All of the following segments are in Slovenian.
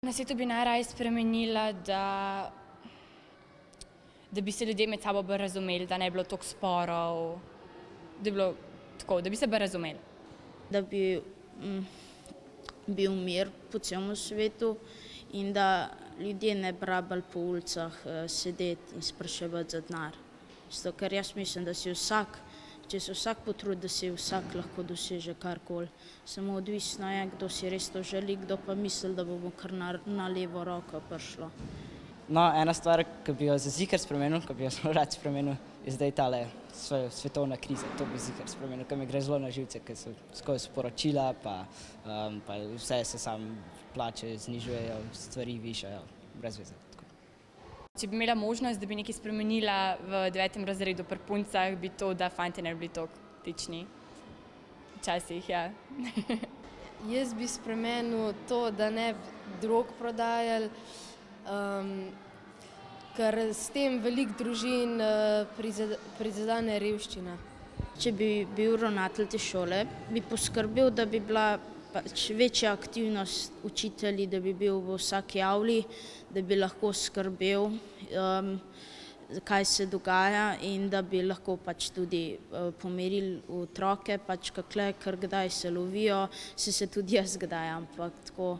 Na svetu bi najraje spremenila, da bi se ljudje med sabo bolj razumeli, da ne bi bilo toliko sporov, da bi bilo tako, da bi se bolj razumeli. Da bi bil mir po celem svetu in da ljudje ne bi rabili po ulicah sedeti in spraševati za denar. Zato, ker jaz mislim, da si vsak, če se vsak potrudi, da si vsak lahko doseže karkoli. Samo odvisno je, kdo si res to želi, kdo pa misli, da bo kar na levo roko prišlo. No, ena stvar, ki bi jo za ziher spremenil, ki bi jo zelo rad spremenil, je zdaj tale svetovna kriza. To bi ziher spremenil, ker mi gre zelo na živce, ker so skozi sporočila, pa vse se samo plače znižujejo, stvari višajo, brez veze. Če bi imela možnost, da bi nekaj spremenila v 9. razredu pri puncah, bi to, da fantje ne bi bili toliko tični. Včasih, ja. Jaz bi spremenil to, da ne bi drog prodajali, ker s tem veliko družin prizadene revščina. Če bi bil ravnatelj te šole, bi poskrbel, da bi bila večja aktivnost učitelji, da bi bil v vsaki avli, da bi lahko skrbel, kaj se dogaja in da bi lahko tudi pomirili otroke, ker kdaj se lovijo, se tudi jaz kdaj, ampak tako,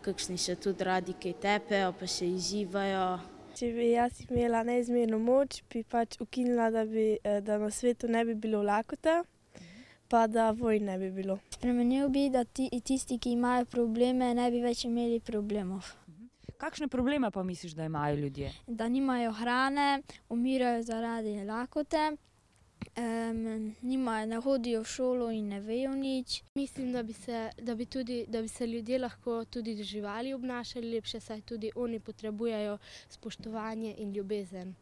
kakšni se tudi radi kaj tepejo, pa se izzivajo. Če bi jaz imela neizmerno moč, bi ukinila, da na svetu ne bi bilo lakote, pa da vojn ne bi bilo. Spremenil bi, da tisti, ki imajo probleme, ne bi več imeli problemov. Kakšne probleme pa misliš, da imajo ljudje? Da nimajo hrane, umirajo zaradi lakote, ne hodijo v šolo in ne vejo nič. Mislim, da bi se ljudje lahko tudi do živali obnašali lepše, saj tudi oni potrebujejo spoštovanje in ljubezen.